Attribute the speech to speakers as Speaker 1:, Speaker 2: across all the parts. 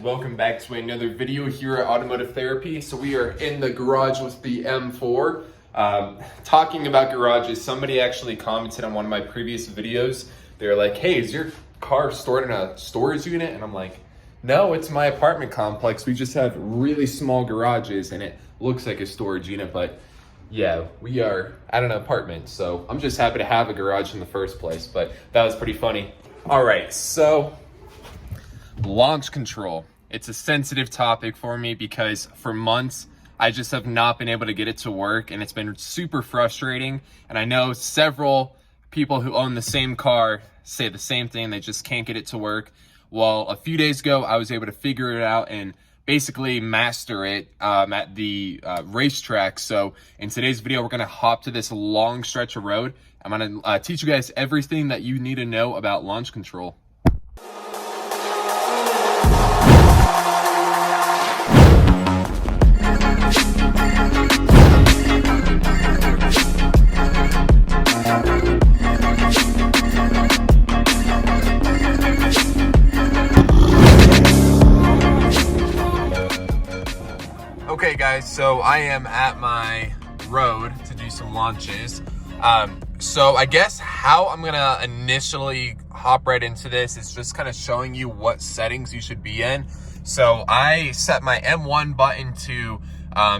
Speaker 1: welcome back to another video here at Automotive Therapy. So we are in the garage with the M4. Talking about garages, somebody actually commented on one of my previous videos. They're like, hey, is your car stored in a storage unit? And I'm like, no, it's my apartment complex. We just have really small garages and it looks like a storage unit, but yeah, we are at an apartment. So I'm just happy to have a garage in the first place, but that was pretty funny. All right, so launch control. It's a sensitive topic for me because for months, I just have not been able to get it to work and it's been super frustrating. And I know several people who own the same car say the same thing. They just can't get it to work. Well, a few days ago, I was able to figure it out and basically master it at the racetrack. So in today's video, we're gonna hop to this long stretch of road. I'm gonna teach you guys everything that you need to know about launch control. Okay guys, so I am at my road to do some launches. So I guess how I'm gonna initially hop right into this is just kind of showing you what settings you should be in. So I set my M1 button to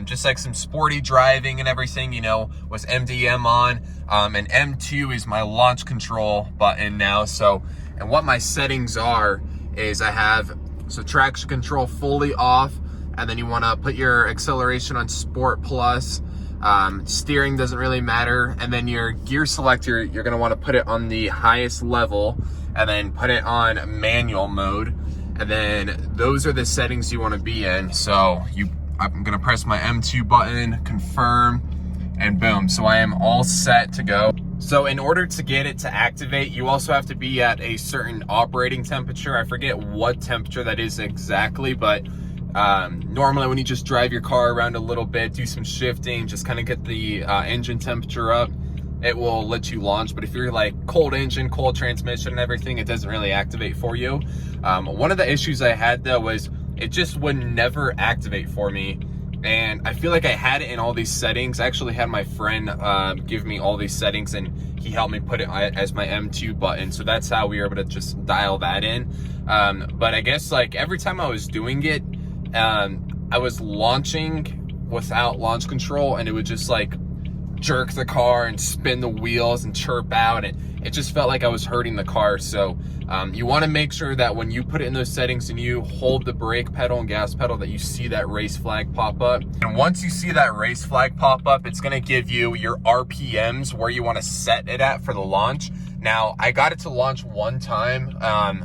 Speaker 1: just like some sporty driving and everything, you know, was MDM on. And M2 is my launch control button now. So, and what my settings are is I have, so traction control fully off, and then you want to put your acceleration on Sport Plus. Steering doesn't really matter, and then your gear selector, you're going to want to put it on the highest level and then put it on manual mode, and then those are the settings you want to be in. So I'm going to press my M2 button, confirm, and boom, so I am all set to go. So in order to get it to activate, you also have to be at a certain operating temperature. I forget what temperature that is exactly, but normally when you just drive your car around a little bit, do some shifting, just kind of get the engine temperature up, it will let you launch. But if you're like cold engine, cold transmission and everything, it doesn't really activate for you. One of the issues I had though was it just would never activate for me. And I feel like I had it in all these settings. I actually had my friend give me all these settings and he helped me put it as my M2 button. So that's how we were able to just dial that in. But I guess like every time I was doing it, I was launching without launch control and it would just like jerk the car and spin the wheels and chirp out, and it just felt like I was hurting the car. So you want to make sure that when you put it in those settings and you hold the brake pedal and gas pedal that you see that race flag pop up. And once you see that race flag pop up, it's going to give you your RPMs where you want to set it at for the launch. Now, I got it to launch one time,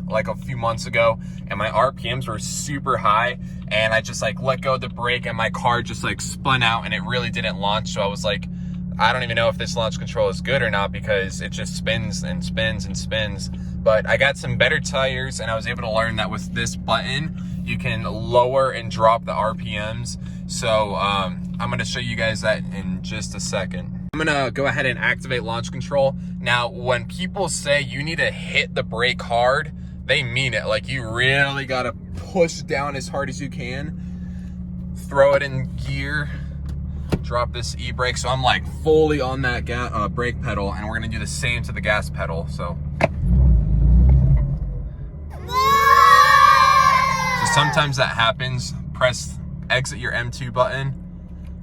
Speaker 1: like a few months ago, and my RPMs were super high, and I just like let go of the brake and my car just like spun out and it really didn't launch. So I was like, I don't even know if this launch control is good or not because it just spins and spins and spins. But I got some better tires and I was able to learn that with this button, you can lower and drop the RPMs. So I'm gonna show you guys that in just a second. I'm gonna go ahead and activate launch control. Now, when people say you need to hit the brake hard, they mean it. Like you really gotta push down as hard as you can, throw it in gear, drop this e-brake. So I'm like fully on that brake pedal, and we're gonna do the same to the gas pedal. So sometimes that happens. Press exit your M2 button,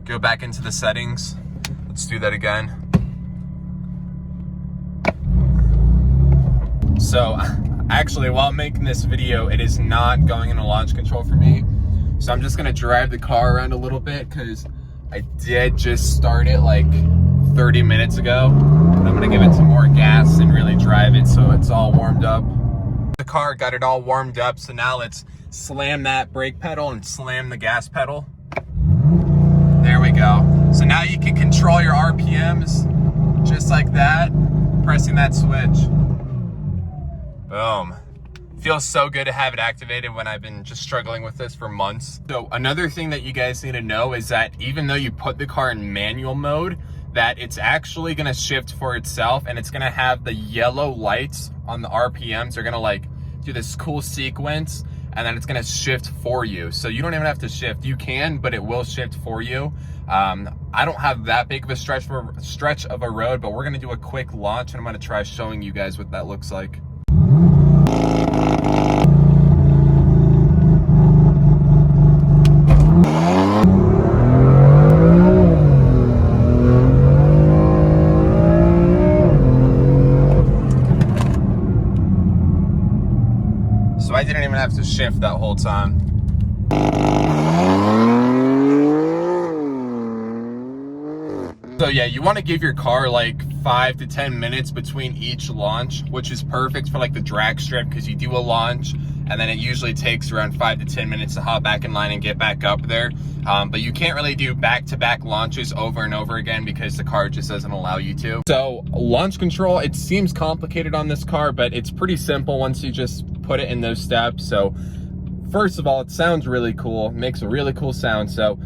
Speaker 1: go back into the settings. Let's do that again. So actually, while I'm making this video, it is not going into launch control for me. So I'm just gonna drive the car around a little bit because I did just start it like 30 minutes ago. And I'm gonna give it some more gas and really drive it so it's all warmed up. The car got it all warmed up, so now let's slam that brake pedal and slam the gas pedal. There we go. So now you can control your RPMs just like that, pressing that switch. Boom. Feels so good to have it activated when I've been just struggling with this for months. So another thing that you guys need to know is that even though you put the car in manual mode, that it's actually gonna shift for itself and it's gonna have the yellow lights on the RPMs. They're gonna like do this cool sequence and then it's gonna shift for you. So you don't even have to shift. You can, but it will shift for you. I don't have that big of a stretch of a road, but we're gonna do a quick launch, and I'm gonna try showing you guys what that looks like. So I didn't even have to shift that whole time. So yeah, you want to give your car like 5 to 10 minutes between each launch, which is perfect for like the drag strip, because you do a launch and then it usually takes around 5 to 10 minutes to hop back in line and get back up there. But you can't really do back-to-back launches over and over again because the car just doesn't allow you to. So launch control, it seems complicated on this car, but it's pretty simple once you just put it in those steps. So first of all, it sounds really cool, makes a really cool sound. So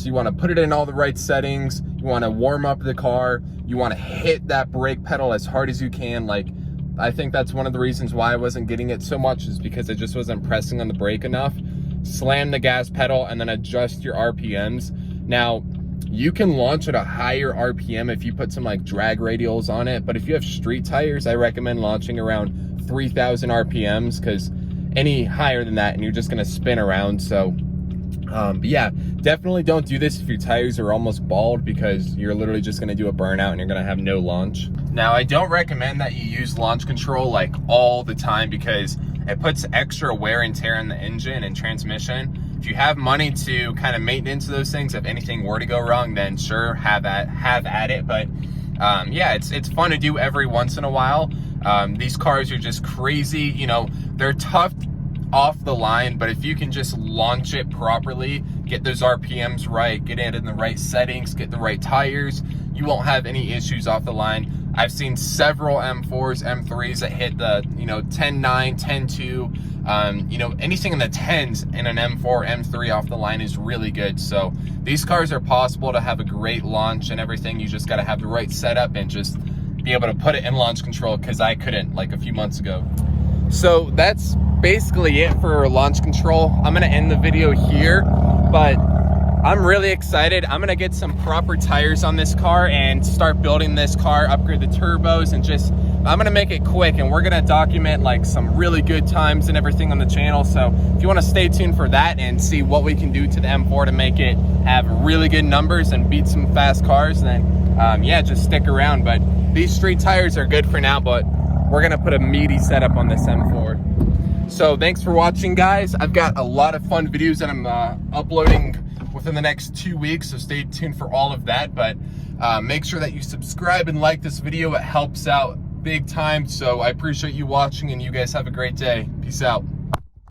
Speaker 1: you want to put it in all the right settings. You want to warm up the car. You want to hit that brake pedal as hard as you can. Like, I think that's one of the reasons why I wasn't getting it so much, is because I just wasn't pressing on the brake enough. Slam the gas pedal and then adjust your RPMs. Now, you can launch at a higher RPM if you put some like drag radials on it, but if you have street tires, I recommend launching around 3,000 RPMs, because any higher than that and you're just gonna spin around. So but yeah, definitely don't do this if your tires are almost bald, because you're literally just gonna do a burnout and you're gonna have no launch. Now, I don't recommend that you use launch control like all the time, because it puts extra wear and tear on the engine and transmission. If you have money to kind of maintenance those things, if anything were to go wrong, then sure, have at it. But yeah, it's fun to do every once in a while. These cars are just crazy, you know, they're tough off the line, but if you can just launch it properly, get those RPMs right, get it in the right settings, get the right tires, you won't have any issues off the line. I've seen several M4s, M3s that hit the, you know, 10.9, 10.2, you know, anything in the 10s in an M4, M3 off the line is really good. So these cars are possible to have a great launch and everything. You just got to have the right setup and just be able to put it in launch control, because I couldn't like a few months ago. So that's basically it for launch control. I'm gonna end the video here, but I'm really excited. I'm gonna get some proper tires on this car and start building this car, upgrade the turbos, and just, I'm gonna make it quick, and we're gonna document like some really good times and everything on the channel. So if you wanna stay tuned for that and see what we can do to the M4 to make it have really good numbers and beat some fast cars, then yeah, just stick around. But these street tires are good for now, but we're gonna put a meaty setup on this M4. So thanks for watching, guys. I've got a lot of fun videos that I'm uploading within the next 2 weeks, so stay tuned for all of that. But make sure that you subscribe and like this video. It helps out big time. So I appreciate you watching, and you guys have a great day. Peace out.